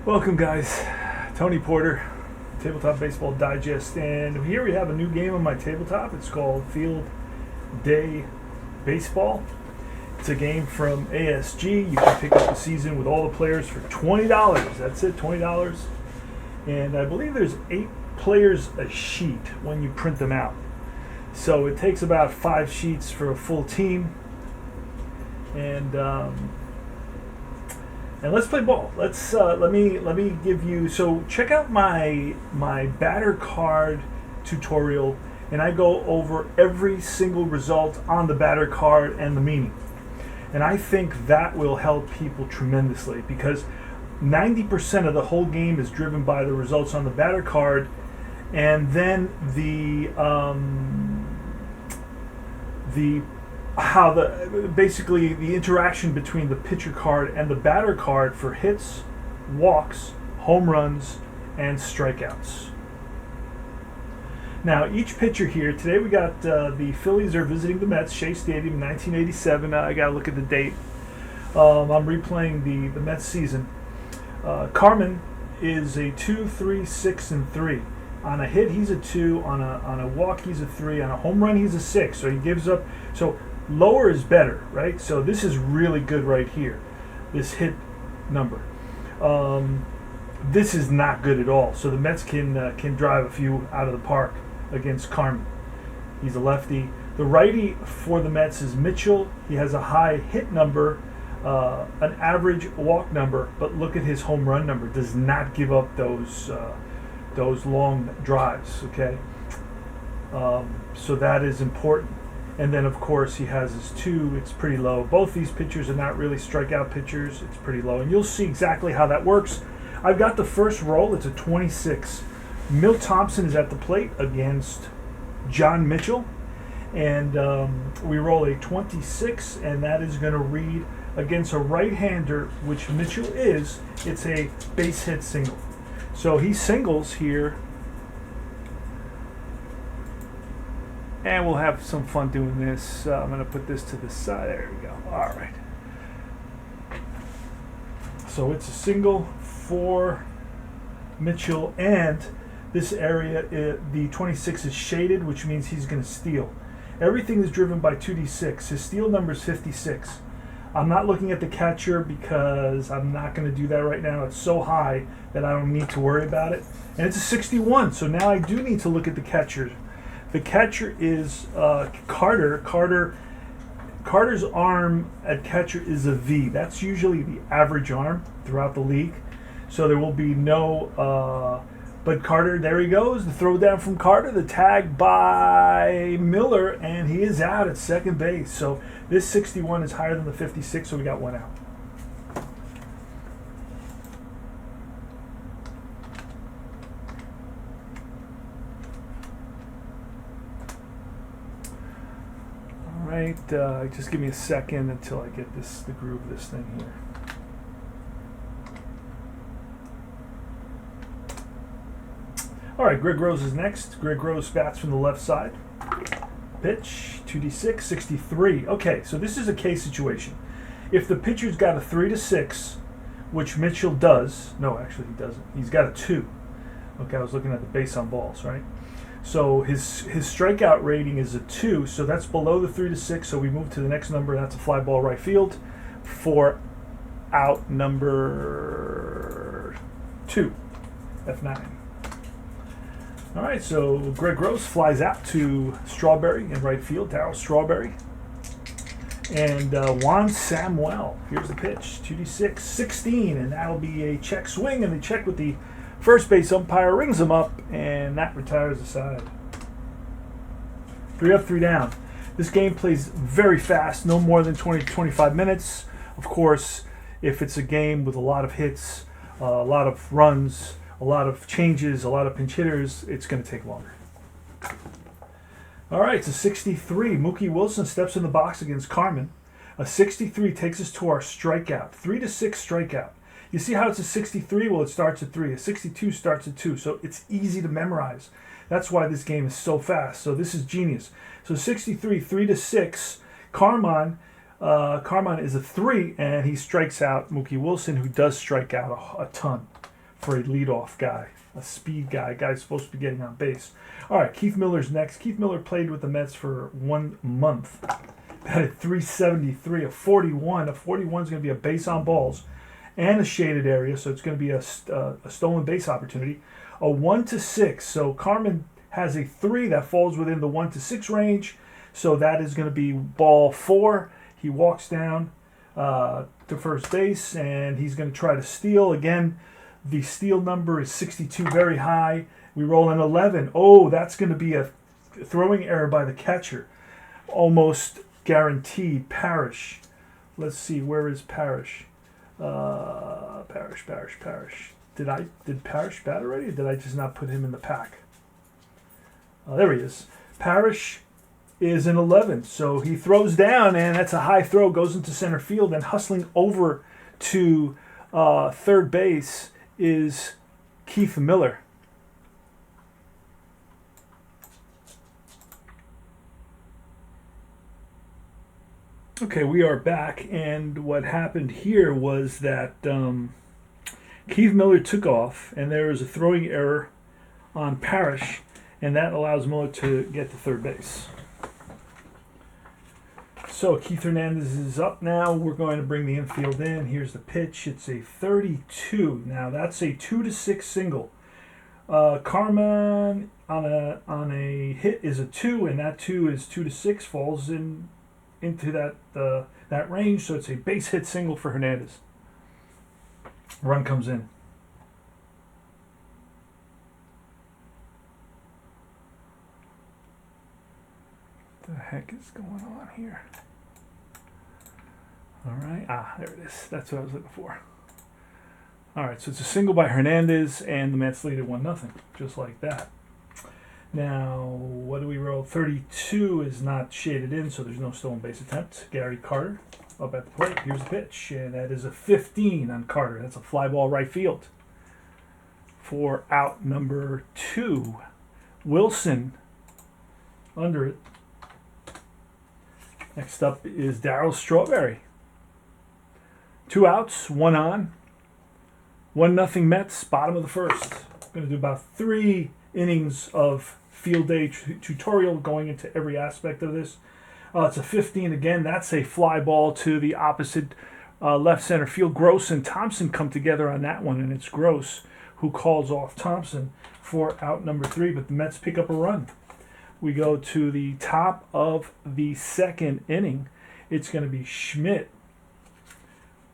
Welcome, guys. Tony Porter, Tabletop Baseball Digest, and here we have a new game on my tabletop. It's called Field Day Baseball. It's a game from ASG. You can pick up the season with all the players for $20. That's it, $20. And I believe there's 8 players a sheet when you print them out. So it takes about 5 sheets for a full team. And let's play ball. Let's let me give you. So check out my batter card tutorial, and I go over every single result on the batter card and the meaning. And I think that will help people tremendously because 90% of the whole game is driven by the results on the batter card, and then basically the interaction between the pitcher card and the batter card for hits, walks, home runs, and strikeouts. Now, each pitcher here, today we got the Phillies are visiting the Mets, Shea Stadium, 1987. I got to look at the date. I'm replaying the Mets season. Carmen is a 2, 3, 6, and 3. On a hit, he's a 2. On a walk, he's a 3. On a home run, he's a 6. So he gives up. So lower is better, right? So this is really good right here, this hit number. This is not good at all. So the Mets can drive a few out of the park against Carmen. He's a lefty. The righty for the Mets is Mitchell. He has a high hit number, an average walk number, but look at his home run number. Does not give up those long drives, okay? So that is important. And then, of course, he has his 2. It's pretty low. Both these pitchers are not really strikeout pitchers. It's pretty low. And you'll see exactly how that works. I've got the first roll. It's a 26. Milt Thompson is at the plate against John Mitchell. And we roll a 26, and that is going to read against a right-hander, which Mitchell is. It's a base hit single. So he singles here. And we'll have some fun doing this. I'm going to put this to the side. There we go. All right. So it's a single for Mitchell. And this area, the 26 is shaded, which means he's going to steal. Everything is driven by 2d6. His steal number is 56. I'm not looking at the catcher because I'm not going to do that right now. It's so high that I don't need to worry about it. And it's a 61. So now I do need to look at the catcher. The catcher is Carter. Carter's arm at catcher is a V. That's usually the average arm throughout the league. So there will be no... but Carter, there he goes. The throw down from Carter. The tag by Miller. And he is out at second base. So this 61 is higher than the 56, so we got one out. Right, just give me a second until I get the groove of this thing here. All right, Greg Rose is next. Greg Rose bats from the left side. Pitch, 2d6, 63. Okay, so this is a case situation. If the pitcher's got a 3-6, which Mitchell does, no, actually he doesn't. He's got a 2. Okay, I was looking at the base on balls, right? So his strikeout rating is a 2, so that's below the 3-6. So we move to the next number. That's a fly ball right field for out number 2, F9. All right, so Greg Rose flies out to Strawberry in right field, Darryl Strawberry. And Juan Samuel, here's the pitch, 2d6, 16, and that'll be a check swing, and they check with the first base umpire, rings him up, and that retires the side. 3 up, 3 down. This game plays very fast, no more than 20 to 25 minutes. Of course, if it's a game with a lot of hits, a lot of runs, a lot of changes, a lot of pinch hitters, it's going to take longer. All right, it's a 63. Mookie Wilson steps in the box against Carmen. A 63 takes us to our strikeout, 3-6 strikeout. You see how it's a 63? Well, it starts at 3. A 62 starts at 2, so it's easy to memorize. That's why this game is so fast. So this is genius. So 63, 3-6. Carmen is a 3, and he strikes out Mookie Wilson, who does strike out a ton. for a leadoff guy, a speed guy, guy's supposed to be getting on base. All right, Keith Miller's next. Keith Miller played with the Mets for 1 month. Batted .373, a 41. A 41 is going to be a base on balls and a shaded area, so it's going to be a stolen base opportunity. A 1-6, so Carmen has a 3 that falls within the 1-6 range, so that is going to be ball 4. He walks down to first base, and he's going to try to steal. Again, the steal number is 62, very high. We roll an 11. Oh, that's going to be a throwing error by the catcher. Almost guaranteed. Parrish. Let's see, where is Parrish? Parrish. Did Parrish bat already, or did I just not put him in the pack? There he is. Parrish is an 11, so he throws down, and that's a high throw, goes into center field, and hustling over to third base is Keith Miller. Okay, we are back, and what happened here was that Keith Miller took off, and there was a throwing error on Parrish, and that allows Miller to get to third base. So Keith Hernandez is up now. We're going to bring the infield in. Here's the pitch. It's a 32. Now that's a 2-6 single. Carmen on a hit is a 2, and that 2 is 2-6, falls into that range. So it's a base hit single for Hernandez. Run comes in. What the heck is going on here? All right. There it is. That's what I was looking for. All right. So it's a single by Hernandez, and the Mets lead at 1-0, just like that. Now, what do we roll? 32 is not shaded in, so there's no stolen base attempt. Gary Carter up at the plate. Here's the pitch, and that is a 15 on Carter. That's a fly ball right field. For out number 2, Wilson under it. Next up is Darryl Strawberry. 2 outs, 1 on. 1-0 Mets, bottom of the first. Going to do about 3 innings of field day tutorial going into every aspect of this. It's a 15 again. That's a fly ball to the opposite left center field. Gross and Thompson come together on that one, and it's Gross who calls off Thompson for out number 3, but the Mets pick up a run. We go to the top of the second inning. It's going to be Schmidt,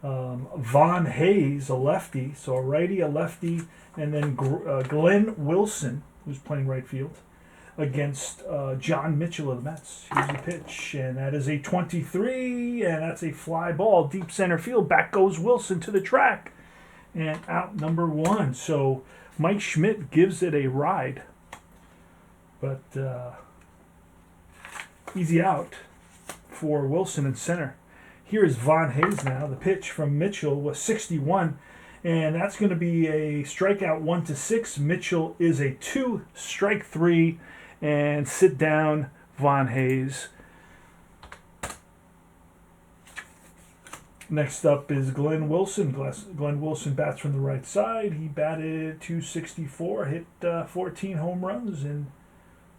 Von Hayes, a lefty, so a righty, a lefty, and then Glenn Wilson, who's playing right field, against John Mitchell of the Mets. Here's the pitch, and that is a 23, and that's a fly ball, deep center field. Back goes Wilson to the track, and out number 1. So Mike Schmidt gives it a ride, but easy out for Wilson in center. Here is Von Hayes now. The pitch from Mitchell was 61, and that's going to be a strikeout 1-6. Mitchell is a 2, strike 3, and sit down Von Hayes. Next up is Glenn Wilson. Glenn Wilson bats from the right side. He batted .264, hit 14 home runs in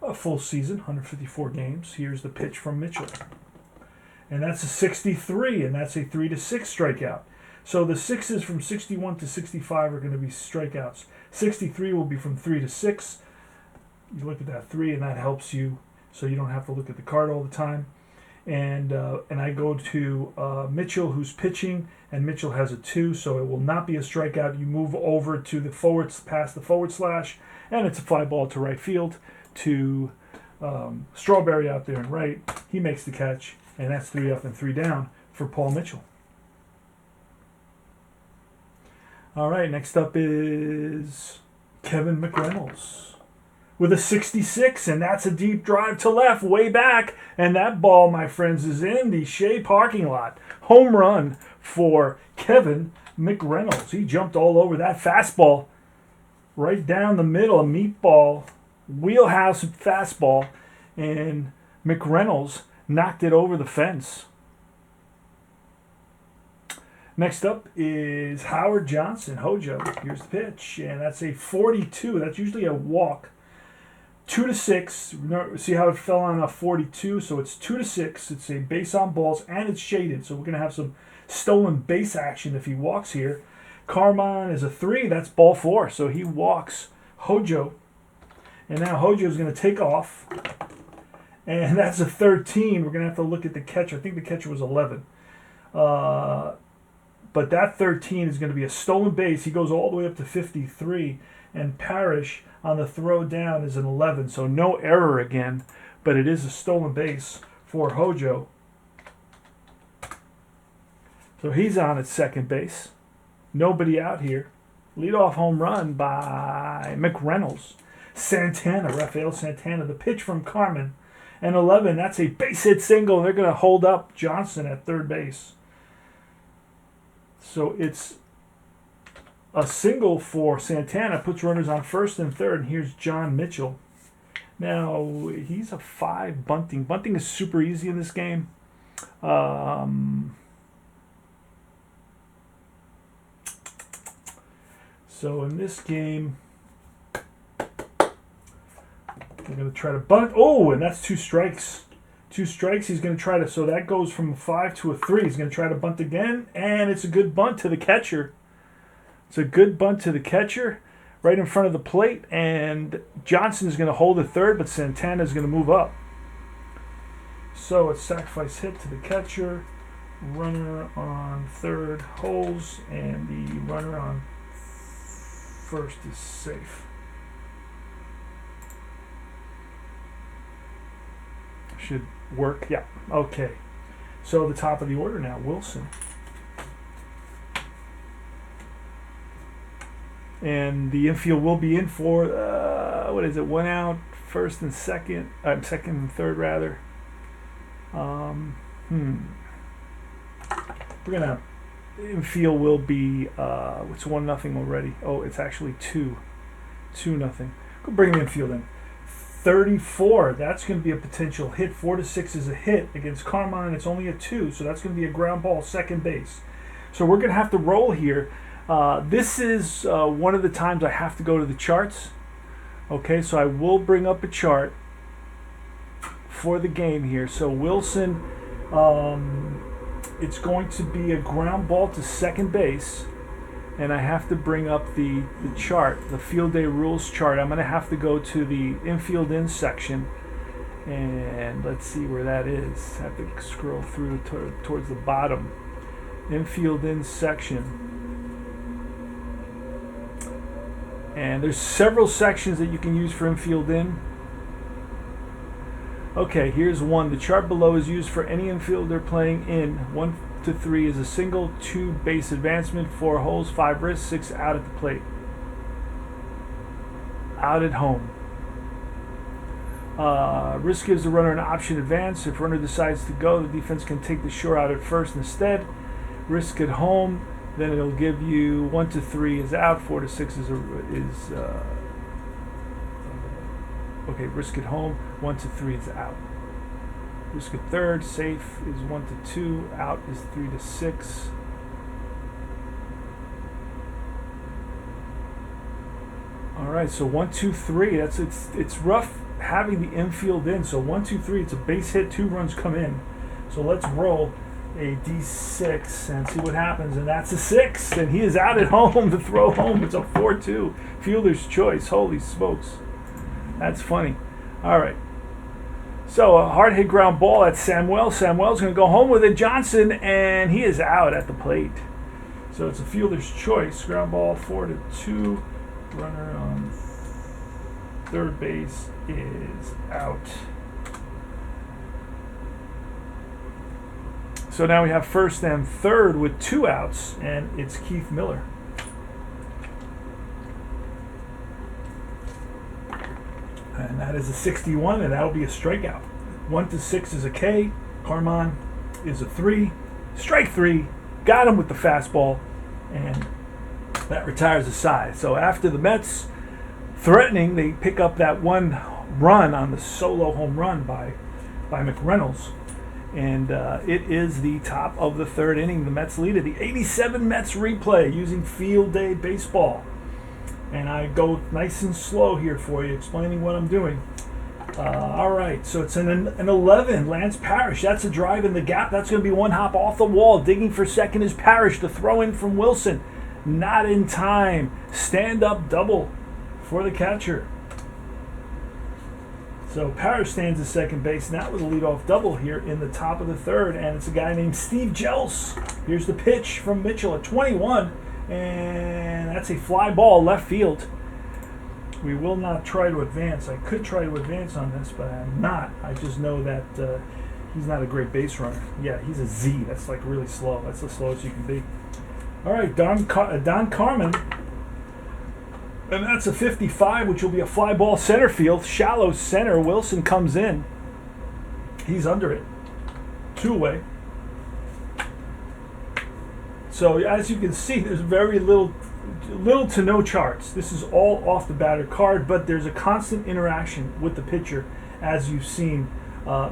a full season, 154 games. Here's the pitch from Mitchell. And that's a 63, and that's a 3-6 strikeout. So the 6s from 61 to 65 are going to be strikeouts. 63 will be from 3 to 6. You look at that 3, and that helps you so you don't have to look at the card all the time. And I go to Mitchell, who's pitching, and Mitchell has a 2, so it will not be a strikeout. You move over to the past the forward slash, and it's a fly ball to right field to Strawberry out there in right. He makes the catch, and that's 3 up and 3 down for Paul Mitchell. All right, next up is Kevin McReynolds with a 66, and that's a deep drive to left, way back, and that ball, my friends, is in the Shea parking lot. Home run for Kevin McReynolds. He jumped all over that fastball, right down the middle, a meatball, wheelhouse fastball, and McReynolds knocked it over the fence. Next up is Howard Johnson, Hojo. Here's the pitch, and that's a 42. That's usually a walk. 2-6. See how it fell on a 42? So it's 2-6. It's a base on balls, and it's shaded. So we're going to have some stolen base action if he walks here. Carmine is a 3. That's ball 4. So he walks Hojo. And now Hojo is going to take off. And that's a 13. We're going to have to look at the catcher. I think the catcher was 11. But that 13 is going to be a stolen base. He goes all the way up to 53. And Parrish on the throw down is an 11. So no error again. But it is a stolen base for Hojo. So he's on at second base. Nobody out here. Leadoff home run by McReynolds. Santana, Rafael Santana. The pitch from Carmen. And 11, that's a base hit single. And they're going to hold up Johnson at third base. So it's a single for Santana. Puts runners on first and third. And here's John Mitchell. Now, he's a 5 bunting. Bunting is super easy in this game. So in this game, we're going to try to bunt. Oh, and that's 2 strikes. 2 strikes. He's going to try to, so that goes from a 5 to a 3. He's going to try to bunt again, and it's a good bunt to the catcher. It's a good bunt to the catcher right in front of the plate, and Johnson is going to hold at third, but Santana is going to move up. So it's sacrifice hit to the catcher. Runner on third holds, and the runner on first is safe. Should work. Yeah. Okay. So the top of the order now, Wilson. And the infield will be in for, what is it, 1 out, first and second, second and third rather. We're going to, infield will be, it's 1-0 already. Oh, it's actually 2-0. Go bring the infield in. 34, that's going to be a potential hit. 4-6 is a hit against Carmine. It's only a 2, so that's going to be a ground ball, second base. So we're going to have to roll here. This is one of the times I have to go to the charts. Okay, so I will bring up a chart for the game here. So Wilson, it's going to be a ground ball to second base. And I have to bring up the chart, the field day rules chart. I'm going to have to go to the infield in section. And let's see where that is. I have to scroll through towards the bottom. Infield in section. And there's several sections that you can use for infield in. Okay, here's one. The chart below is used for any infielder playing in. 1 to 3 is a single, 2 base advancement, 4 holes, 5 risks, 6 out at the plate. Out at home. Risk gives the runner an option advance. If runner decides to go, the defense can take the shore out at first instead. Risk at home, then it'll give you 1 to 3 is out, 4 to 6 is okay. Risk at home, 1 to 3 is out. Risk at third, safe is 1 to 2, out is 3 to 6. All right, so 1, 2, 3. It's rough having the infield in. So 1, 2, 3. It's a base hit. 2 runs come in. So let's roll a D6 and see what happens. And that's a 6, and he is out at home to throw home. It's a 4-2. Fielder's choice. Holy smokes, that's funny. All right. So a hard hit ground ball at Samuel. Samuel's going to go home with it. Johnson, and he is out at the plate. So it's a fielder's choice. Ground ball 4-2. Runner on third base is out. So now we have first and third with 2 outs, and it's Keith Miller. And that is a 61, and that'll be a strikeout. 1 to 6 is a K. Carmine is a 3. Strike 3. Got him with the fastball, and that retires the side. So after the Mets threatening, they pick up that 1 run on the solo home run by McReynolds. And it is the top of the third inning. The Mets lead it. The 87 Mets replay using Field Day Baseball. And I go nice and slow here for you, explaining what I'm doing. All right, so it's an 11. Lance Parrish, that's a drive in the gap. That's going to be one hop off the wall. Digging for second is Parrish. The throw in from Wilson. Not in time. Stand-up double for the catcher. So Parrish stands at second base, and that was a leadoff double here in the top of the third, and it's a guy named Steve Jels. Here's the pitch from Mitchell at 21, and that's a fly ball left field. We will not try to advance. I could try to advance on this, but I'm not. I just know that he's not a great base runner. Yeah, he's a Z. That's like really slow. That's the slowest you can be. All right, Don Carmen. And that's a 55, which will be a fly ball center field. Shallow center. Wilson comes in. He's under it. 2 away. So as you can see, there's very little to no charts. This is all off the batter card, but there's a constant interaction with the pitcher, as you've seen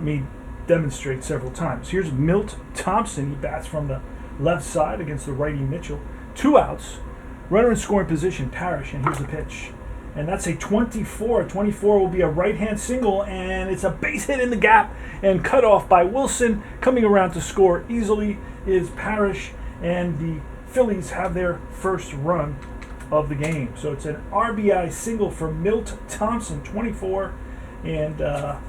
me demonstrate several times. Here's Milt Thompson. He bats from the left side against the righty Mitchell. 2 outs. Runner in scoring position, Parrish, and here's the pitch. And that's a 24. 24 will be a right-hand single, and it's a base hit in the gap and cut off by Wilson. Coming around to score easily is Parrish, and the Phillies have their first run of the game. So it's an RBI single for Milt Thompson, 24. And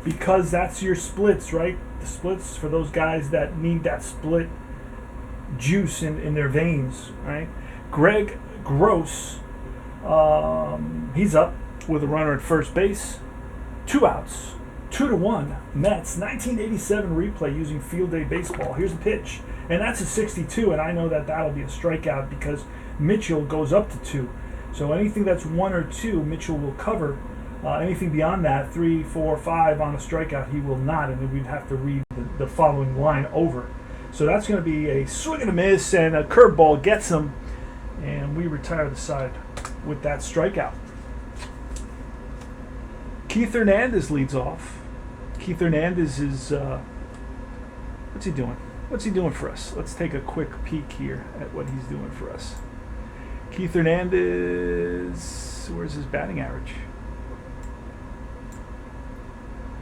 because that's your splits, right? The splits for those guys that need that split juice in their veins, right? Greg Gross, he's up with a runner at first base. 2 outs, 2-1. Mets, 1987 replay using Field Day Baseball. Here's the pitch, and that's a 62, and I know that that'll be a strikeout because Mitchell goes up to 2. So anything that's 1 or 2, Mitchell will cover. Anything beyond that, 3, 4, 5 on a strikeout, he will not, and then we'd have to read the following line over. So that's going to be a swing and a miss, and a curveball gets him. And we retire the side with that strikeout. Keith Hernandez leads off. Keith Hernandez is, what's he doing? What's he doing for us? Let's take a quick peek here at what he's doing for us. Keith Hernandez, where's his batting average?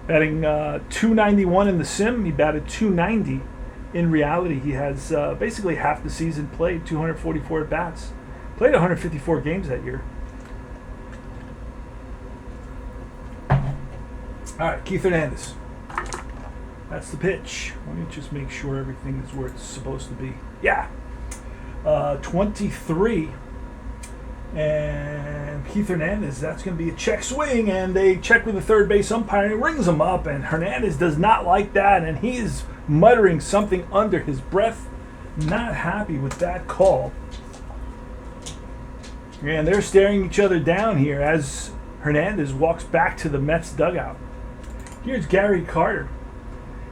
Batting 291 in the sim. He batted 290. In reality, he has basically half the season played, 244 at-bats. Played 154 games that year. All right, Keith Hernandez. That's the pitch. Let me just make sure everything is where it's supposed to be. Yeah. 23. And Keith Hernandez, that's going to be a check swing, and they check with the third base umpire, and he rings him up, and Hernandez does not like that, and he is muttering something under his breath. Not happy with that call. And they're staring each other down here as Hernandez walks back to the Mets dugout. Here's Gary Carter.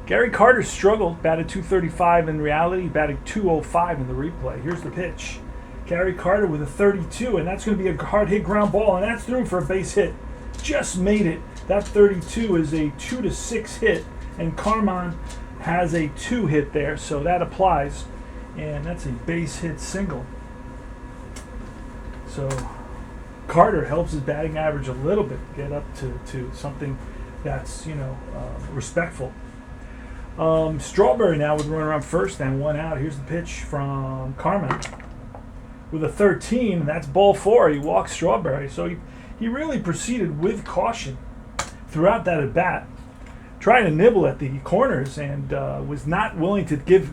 Gary Carter struggled, batted 235 in reality, batted 205 in the replay. Here's the pitch. Gary Carter with a 32, and that's going to be a hard hit ground ball, and that's through for a base hit. Just made it. That 32 is a 2-6 hit, and Carman has a 2 hit there, so that applies, and that's a base hit single. So Carter helps his batting average a little bit, get up to something that's, respectful. Strawberry now with a runner on first and 1 out. Here's the pitch from Carman with a 13, and that's ball 4. He walks Strawberry, so he really proceeded with caution throughout that at bat, trying to nibble at the corners, and was not willing to give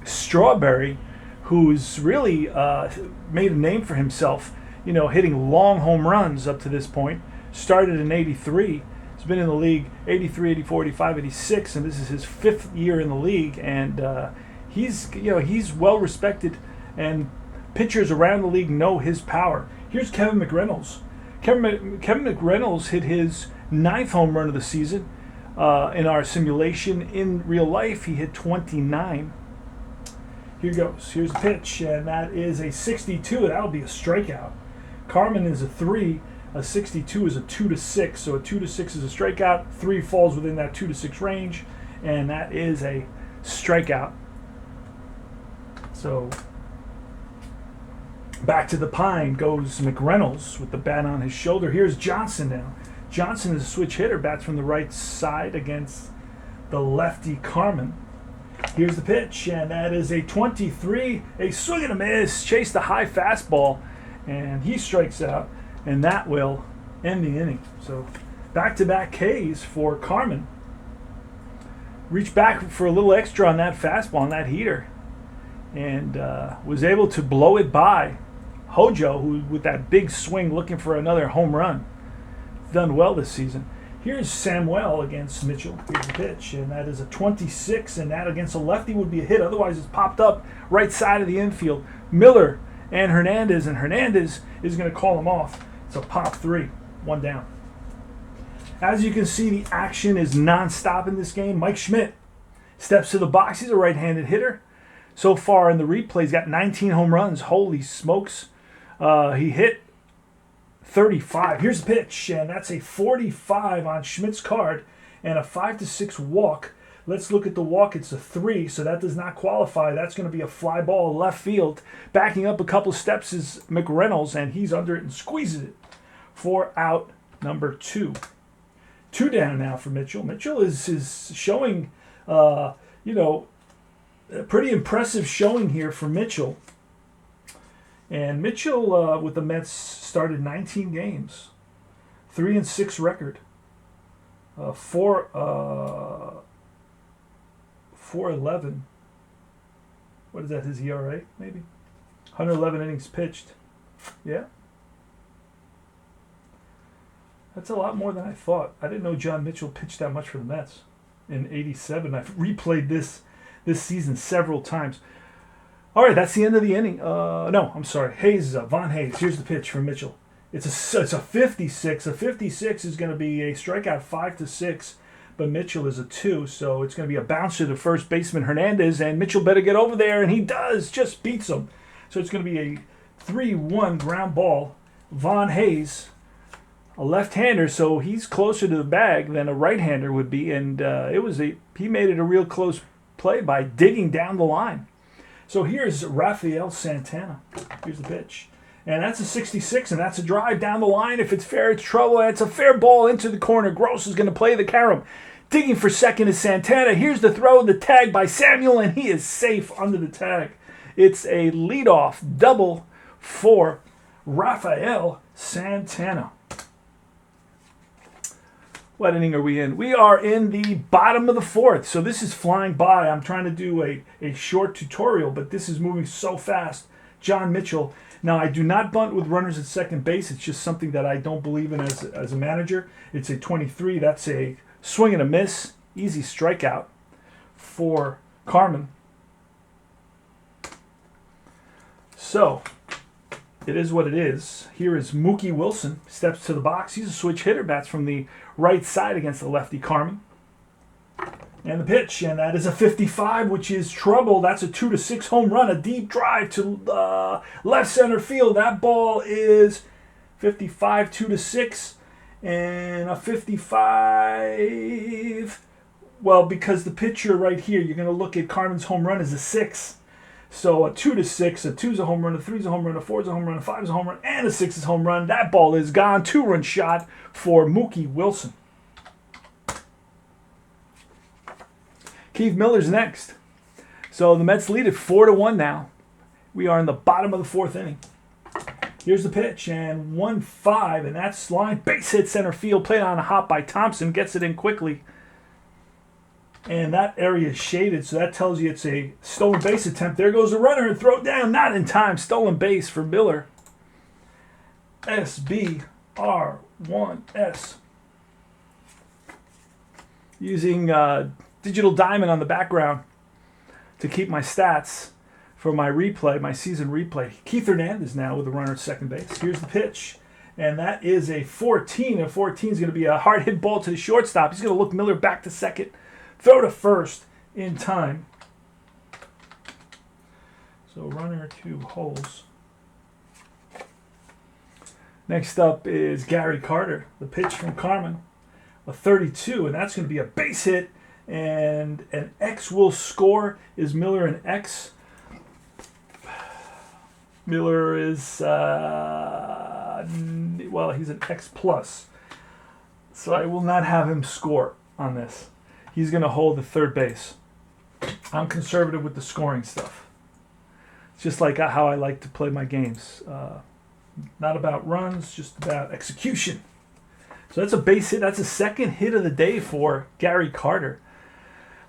Strawberry, who's really made a name for himself, hitting long home runs up to this point. Started in 83. He's been in the league 83, 84, 85, 86, and this is his 5th year in the league, and he's well respected, and pitchers around the league know his power. Here's Kevin McReynolds. Kevin McReynolds hit his 9th home run of the season in our simulation. In real life, he hit 29. Here goes. Here's the pitch, and that is a 62. That'll be a strikeout. Carman is a 3. A 62 is a 2-6. So a 2-6 is a strikeout. 3 falls within that 2-6 range. and that is a strikeout. So back to the pine goes McReynolds with the bat on his shoulder. Here's Johnson now. Johnson is a switch hitter, bats from the right side against the lefty Carmen. Here's the pitch, and that is a 23, a swing and a miss, chased a high fastball, and he strikes out, and that will end the inning. So back-to-back Ks for Carmen. Reached back for a little extra on that fastball, on that heater, and was able to blow it by Hojo, who with that big swing looking for another home run. Done well this season. Here's Samuel against Mitchell. Here's the pitch, and that is a 26, and that against a lefty would be a hit. Otherwise, it's popped up right side of the infield. Miller and Hernandez is going to call him off. It's a pop 3, 1 down. As you can see, the action is nonstop in this game. Mike Schmidt steps to the box. He's a right-handed hitter. So far in the replay, he's got 19 home runs. Holy smokes. He hit 35. Here's the pitch, and that's a 45 on Schmidt's card and a 5-6 walk. Let's look at the walk. It's a 3, so that does not qualify. That's going to be a fly ball left field. Backing up a couple steps is McReynolds, and he's under it and squeezes it for out number 2. 2 down now for Mitchell. Mitchell is showing, a pretty impressive showing here for Mitchell. And Mitchell with the Mets started 19 games, 3-6 record, 4.11. What is that? His ERA maybe? 111 innings pitched. Yeah. That's a lot more than I thought. I didn't know John Mitchell pitched that much for the Mets in '87. I've replayed this season several times. All right, that's the end of the inning. No, I'm sorry. Von Hayes. Here's the pitch from Mitchell. It's a 56. A 56 is going to be a strikeout 5-6, but Mitchell is a 2, so it's going to be a bouncer to first baseman Hernandez, and Mitchell better get over there, and he does. Just beats him. So it's going to be a 3-1 ground ball. Von Hayes, a left-hander, so he's closer to the bag than a right-hander would be, and he made it a real close play by digging down the line. So here's Rafael Santana. Here's the pitch. And that's a 66, and that's a drive down the line. If it's fair, it's trouble. And it's a fair ball into the corner. Gross is going to play the carom. Digging for second is Santana. Here's the throw, the tag by Samuel, and he is safe under the tag. It's a leadoff double for Rafael Santana. What inning are we in? We are in the bottom of the 4th. So this is flying by. I'm trying to do a short tutorial, but this is moving so fast. John Mitchell. Now, I do not bunt with runners at second base. It's just something that I don't believe in as a manager. It's a 23. That's a swing and a miss. Easy strikeout for Carmen. So it is what it is. Here is Mookie Wilson. Steps to the box. He's a switch hitter. Bats from the right side against the lefty Carmen. And the pitch, and that is a 55, which is trouble. That's a 2-6 home run, a deep drive to left center field. That ball is 55, 2-6, and a 55. Well, because the pitcher right here, you're going to look at Carmen's home run as a 6. So a 2-6, a 2's a home run, a 3's a home run, a 4's a home run, a 5's a home run, and a 6's home run. That ball is gone. 2-run shot for Mookie Wilson. Keith Miller's next. So the Mets lead at 4-1 now. We are in the bottom of the 4th inning. Here's the pitch, and 1-5, and that's line. Base hit center field, played on a hop by Thompson, gets it in quickly. And that area is shaded, so that tells you it's a stolen base attempt. There goes the runner, and throw down, not in time. Stolen base for Miller. SBR1S. Using Digital Diamond on the background to keep my stats for my replay, my season replay. Keith Hernandez now with the runner at second base. Here's the pitch, and that is a 14. A 14 is going to be a hard hit ball to the shortstop. He's going to look Miller back to second, throw to first in time. So runner 2 holes. Next up is Gary Carter, the pitch from Carmen, a 32, and that's going to be a base hit. And an X will score. Is Miller an X? Miller is, well, he's an X plus. So I will not have him score on this. He's going to hold the third base. I'm conservative with the scoring stuff. It's just like how I like to play my games. Not about runs, just about execution. So that's a base hit. That's a second hit of the day for Gary Carter.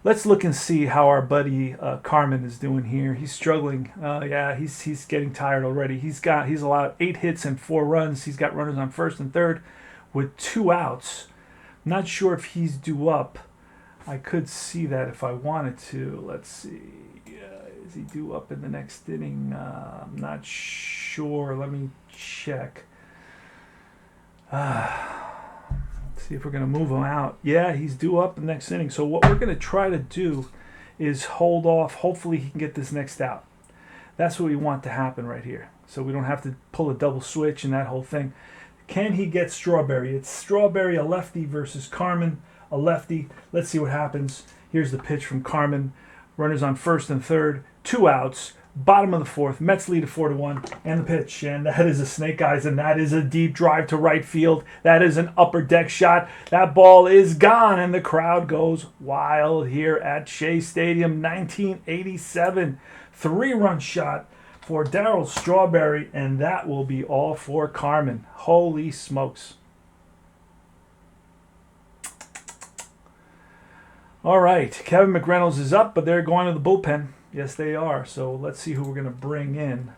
Let's look and see how our buddy Carmen is doing here. He's struggling. Yeah, he's getting tired already. He's allowed 8 hits and 4 runs. He's got runners on first and third with 2 outs. Not sure if he's due up. I could see that if I wanted to. Let's see. Is he due up in the next inning? I'm not sure. Let me check. See if we're going to move him out. Yeah, he's due up in the next inning. So what we're going to try to do is hold off. Hopefully he can get this next out. That's what we want to happen right here. So we don't have to pull a double switch and that whole thing. Can he get Strawberry? It's Strawberry, a lefty, versus Carmen, a lefty. Let's see what happens. Here's the pitch from Carmen. Runners on first and third. 2 outs. Bottom of the fourth. Mets lead 4-1. And the pitch. And that is a snake eyes. And that is a deep drive to right field. That is an upper deck shot. That ball is gone. And the crowd goes wild here at Shea Stadium. 1987. 3-run shot for Darryl Strawberry. And that will be all for Carmen. Holy smokes. All right. Kevin McReynolds is up, but they're going to the bullpen. Yes, they are. So let's see who we're going to bring in.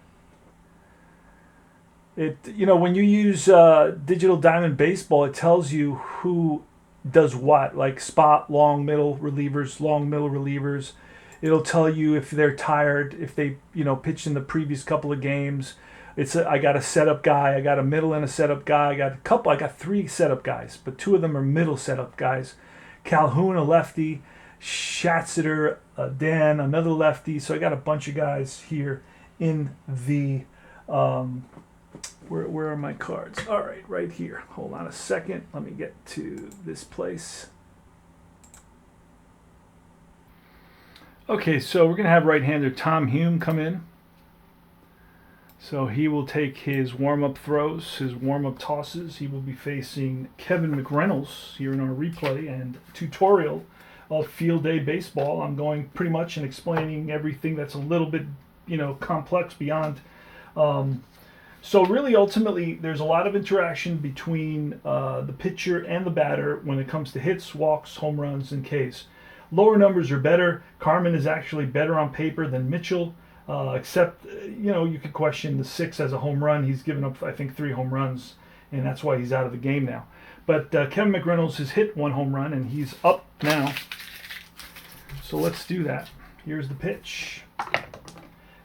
When you use Digital Diamond Baseball, it tells you who does what, like spot, long, middle relievers. It'll tell you if they're tired, if they, pitched in the previous couple of games. I got a setup guy, I got a middle and a setup guy. I got 3 setup guys, but 2 of them are middle setup guys. Calhoun, a lefty. Schatzeder, Dan, another lefty. So I got a bunch of guys here in the where are my cards? All right, right here. Hold on a second. Let me get to this place. Okay, so we're going to have right-hander Tom Hume come in. So he will take his warm-up throws, his warm-up tosses. He will be facing Kevin McReynolds here in our replay and tutorial of Field Day Baseball. I'm going pretty much and explaining everything that's a little bit, complex beyond. So really, ultimately, there's a lot of interaction between the pitcher and the batter when it comes to hits, walks, home runs, and Ks. Lower numbers are better. Carmen is actually better on paper than Mitchell, except, you could question the 6 as a home run. He's given up, I think, 3 home runs, and that's why he's out of the game now. But Kevin McReynolds has hit 1 home run, and he's up now. So let's do that. Here's the pitch.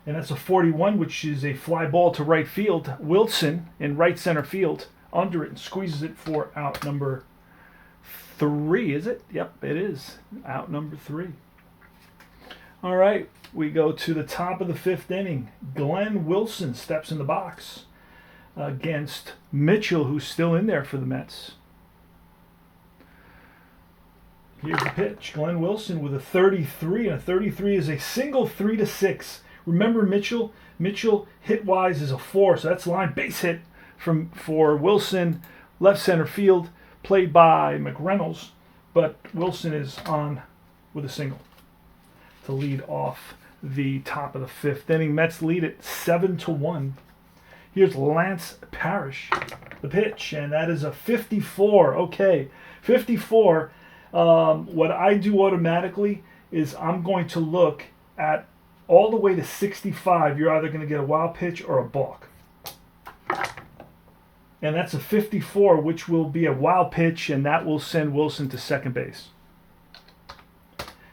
And that's a 41, which is a fly ball to right field. Wilson in right center field under it and squeezes it for out number 3, is it? Yep, it is. Out number 3. All right, we go to the top of the 5th inning. Glenn Wilson steps in the box against Mitchell, who's still in there for the Mets. Here's the pitch. Glenn Wilson with a 33, and a 33 is a single 3-6. Remember Mitchell? Mitchell hit-wise is a 4, so that's line base hit for Wilson, left center field, played by McReynolds, but Wilson is on with a single to lead off the top of the 5th inning. Mets lead it 7-1. Here's Lance Parrish, the pitch, and that is a 54. Okay, 54. What I do automatically is I'm going to look at all the way to 65. You're either going to get a wild pitch or a balk. And that's a 54, which will be a wild pitch, and that will send Wilson to second base.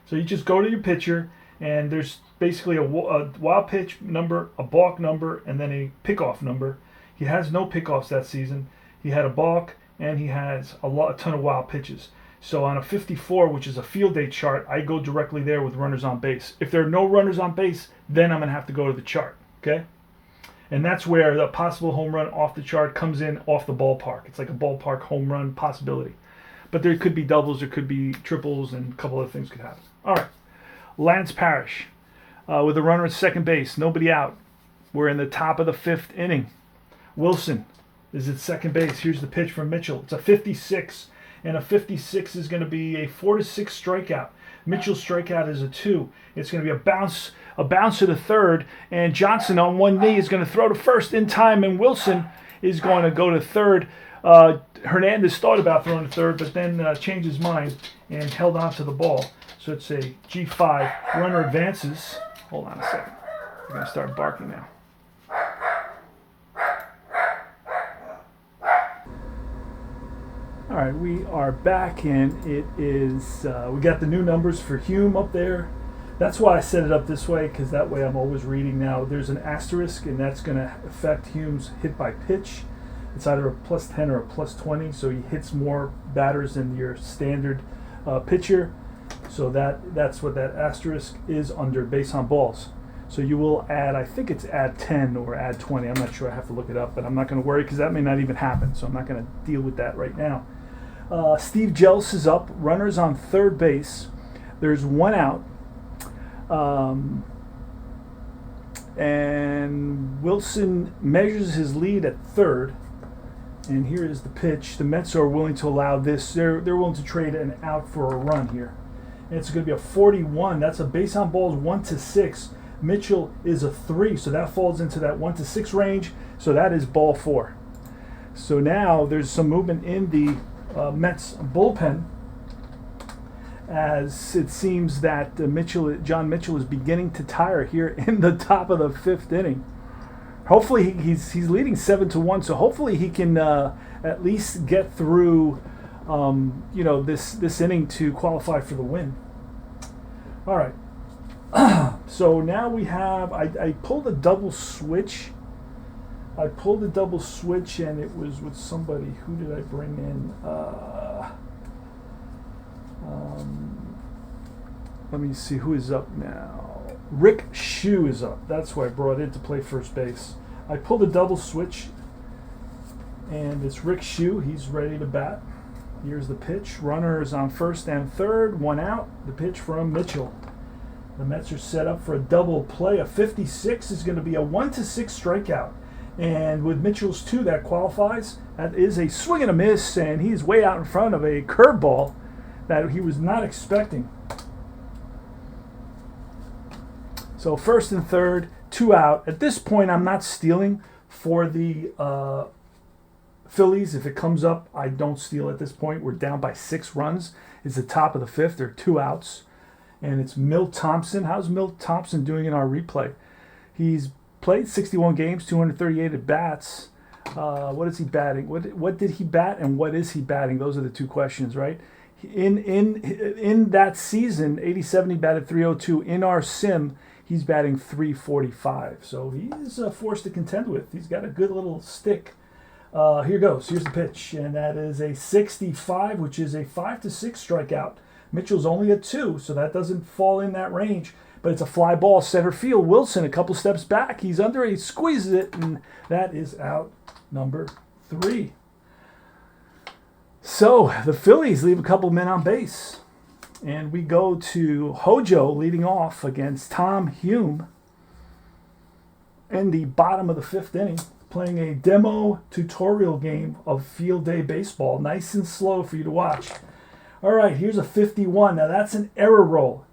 So you just go to your pitcher, and there's basically a wild pitch number, a balk number, and then a pickoff number. He has no pickoffs that season. He had a balk, and he has a ton of wild pitches. So on a 54, which is a field day chart, I go directly there with runners on base. If there are no runners on base, then I'm going to have to go to the chart, okay? And that's where the possible home run off the chart comes in off the ballpark. It's like a ballpark home run possibility. But there could be doubles, there could be triples, and a couple other things could happen. All right. Lance Parrish with a runner at second base, nobody out. We're in the top of the 5th inning. Wilson is at second base. Here's the pitch from Mitchell. It's a 56, and a 56 is going to be a 4-6 strikeout. Mitchell's strikeout is a 2. It's going to be a bounce to the third, and Johnson on one knee is going to throw to first in time, and Wilson is going to go to third. Hernandez thought about throwing to third, but then changed his mind and held on to the ball. So it's a G5. Runner advances. Hold on a second. We're going to start barking now. All right, we are back, and it is, we got the new numbers for Hume up there. That's why I set it up this way, because that way I'm always reading now. There's an asterisk, and that's going to affect Hume's hit by pitch. It's either a +10 or a +20, so he hits more batters than your standard pitcher. So that's what that asterisk is under base on balls. So you will add, I think it's add 10 or add 20. I'm not sure. I have to look it up, but I'm not going to worry because that may not even happen. So I'm not going to deal with that right now. Steve Jellis is up. Runners on third base. There's one out. And Wilson measures his lead at third. And here is the pitch. The Mets are willing to allow this. They're willing to trade an out for a run here. And it's going to be a 41. That's a base on balls 1-6. Mitchell is a 3, so that falls into that 1-6 range. So that is ball 4. So now there's some movement in the Mets bullpen, as it seems that John Mitchell is beginning to tire here in the top of the 5th inning. Hopefully he's leading 7-1, so hopefully he can at least get through this inning to qualify for the win. All right. So now we have, I pulled a double switch. And it was with somebody. Who did I bring in? Let me see who is up now. Rick Shue is up. That's who I brought in to play first base. I pulled a double switch, and it's Rick Shue. He's ready to bat. Here's the pitch. Runner is on first and third. One out. The pitch from Mitchell. The Mets are set up for a double play. A 56 is going to be a 1-6 strikeout. And with Mitchell's 2, that qualifies. That is a swing and a miss, and he's way out in front of a curveball that he was not expecting. So first and third, 2 out. At this point, I'm not stealing for the Phillies. If it comes up, I don't steal at this point. We're down by 6 runs. It's the top of the 5th. There are 2 outs. And it's Milt Thompson. How's Milt Thompson doing in our replay? He's played 61 games, 238 at bats. What is he batting? What did he bat, and what is he batting? Those are the 2 questions, right? In that season, 87, he batted 302. In our sim, he's batting 345. So he's a force to contend with. He's got a good little stick. Here goes. Here's the pitch, and that is a 65, which is a 5-6 strikeout. Mitchell's only a 2, so that doesn't fall in that range. But it's a fly ball, center field. Wilson a couple steps back. He's under, he squeezes it, and that is out number 3. So the Phillies leave a couple men on base. And we go to Hojo leading off against Tom Hume in the bottom of the 5th inning, playing a demo tutorial game of field day baseball. Nice and slow for you to watch. All right, here's a 51. Now that's an error roll.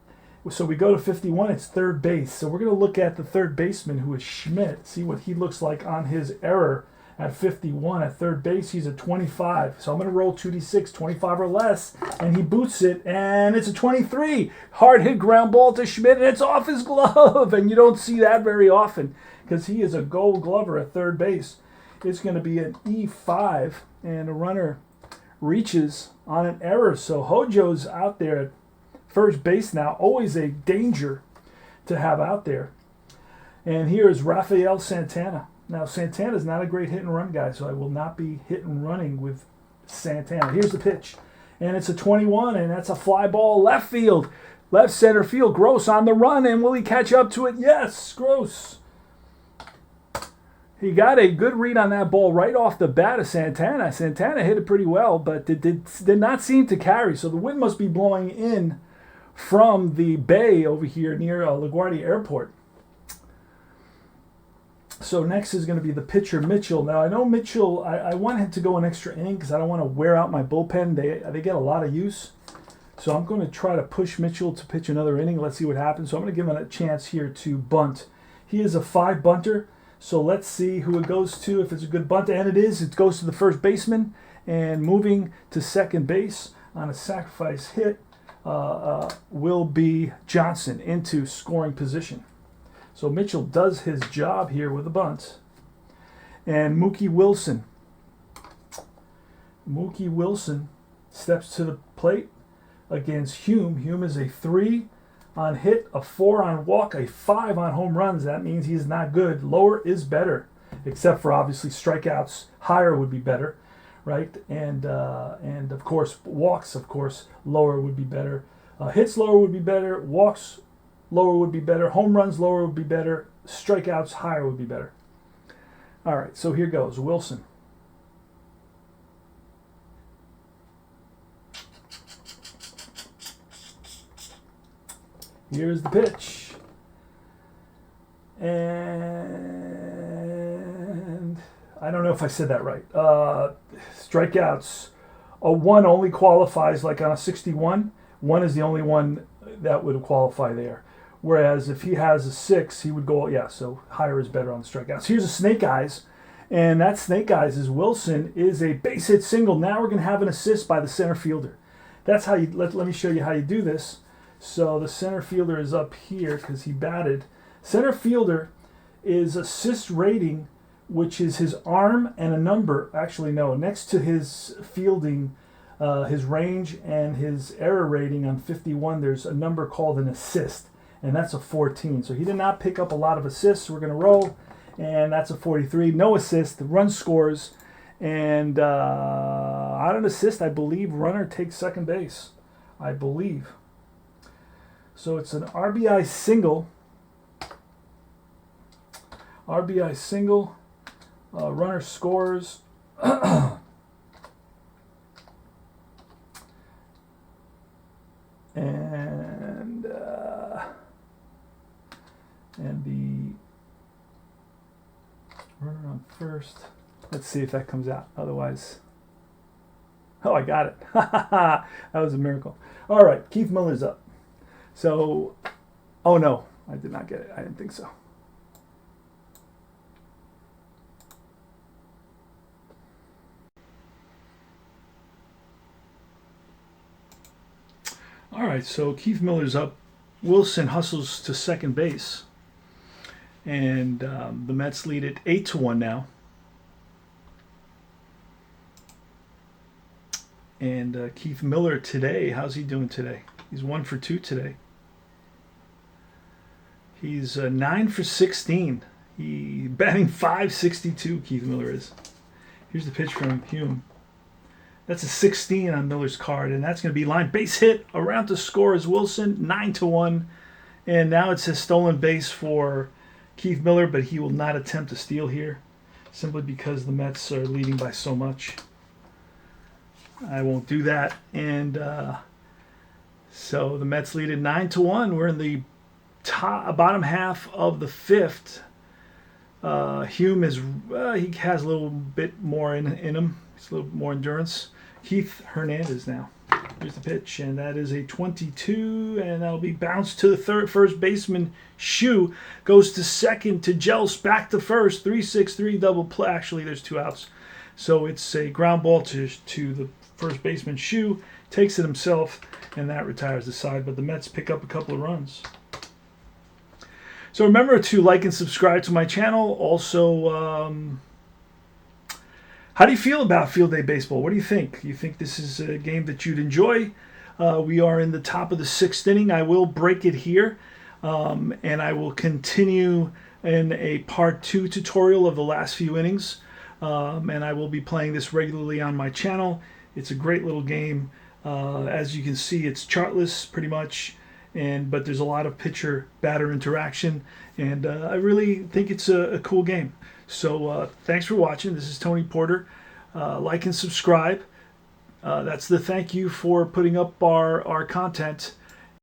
So we go to 51, it's third base. So we're going to look at the third baseman, who is Schmidt, see what he looks like on his error at 51. At third base, he's a 25. So I'm going to roll 2d6, 25 or less, and he boots it, and it's a 23. Hard hit ground ball to Schmidt, and it's off his glove. And you don't see that very often because he is a gold glover at third base. It's going to be an E5, and a runner reaches on an error. So Hojo's out there at first base now, always a danger to have out there. And here is Rafael Santana. Now, Santana's not a great hit and run guy, so I will not be hit and running with Santana. Here's the pitch, and it's a 21, and that's a fly ball left field. Left center field, Gross on the run, and will he catch up to it? Yes, Gross He got a good read on that ball right off the bat of Santana. Santana hit it pretty well, but it did not seem to carry. So the wind must be blowing in from the bay over here near LaGuardia Airport. So next is going to be the pitcher, Mitchell. Now, I know Mitchell, I want him to go an extra inning because I don't want to wear out my bullpen. They get a lot of use. So I'm going to try to push Mitchell to pitch another inning. Let's see what happens. So I'm going to give him a chance here to bunt. He is a 5 bunter. So let's see who it goes to. If it's a good bunt, and it is, it goes to the first baseman. And moving to second base on a sacrifice hit will be Johnson into scoring position. So Mitchell does his job here with a bunt. And Mookie Wilson steps to the plate against Hume. Hume is a 3 on hit, a 4 on walk, a 5 on home runs. That means he's not good. Lower is better, except for obviously strikeouts. Higher would be better, right? And of course walks. Of course, lower would be better. Hits lower would be better. Walks lower would be better. Home runs lower would be better. Strikeouts higher would be better. All right, so here goes Wilson. Here's the pitch. And I don't know if I said that right. Strikeouts. A 1 only qualifies like on a 61. 1 is the only one that would qualify there. Whereas if he has a 6, he would go, yeah, so higher is better on the strikeouts. Here's a snake eyes. And that snake eyes is Wilson is a base hit single. Now we're going to have an assist by the center fielder. That's how you, let me show you how you do this. So the center fielder is up here because he batted. Center fielder is assist rating, which is his arm and a number. Actually, no, next to his fielding, his range and his error rating on 51, there's a number called an assist, and that's a 14. So he did not pick up a lot of assists. We're going to roll, and that's a 43. No assist. The run scores, and on an assist, I believe runner takes second base. I believe. So it's an RBI single. RBI single. Runner scores. and the runner on first. Let's see if that comes out. Otherwise, oh, I got it. That was a miracle. All right, Keith Miller's up. So, oh no, I did not get it. I didn't think so. All right, so Keith Miller's up. Wilson hustles to second base. And the Mets lead it 8-1 now. And Keith Miller today, how's he doing today? He's 1 for 2 today. He's 9 for 16. He batting .562. Keith Miller is. Here's the pitch from Hume. That's a 16 on Miller's card, and that's going to be line base hit. Around to score is Wilson, 9-1, and now it says stolen base for Keith Miller, but he will not attempt to steal here, simply because the Mets are leading by so much. I won't do that, and so the Mets lead it 9-1. We're in the bottom half of the fifth. Hume is he has a little bit more in him. It's a little more endurance. Keith Hernandez now. Here's the pitch, and that is a 22, and that'll be bounced to the first baseman. Shoe goes to second to Jels, back to first. 3-6-3 double play. Actually, there's 2 outs, so it's a ground ball to the first baseman. Shoe takes it himself, and that retires the side. But the Mets pick up a couple of runs. So remember to like and subscribe to my channel. Also, how do you feel about Field Day Baseball? What do you think? You think this is a game that you'd enjoy? We are in the top of the 6th inning. I will break it here, and I will continue in a part 2 tutorial of the last few innings. And I will be playing this regularly on my channel. It's a great little game. As you can see, it's chartless pretty much. but there's a lot of pitcher batter interaction, and I really think it's a cool game. So thanks for watching. This is Tony Porter. Like and subscribe. That's the thank you for putting up our content.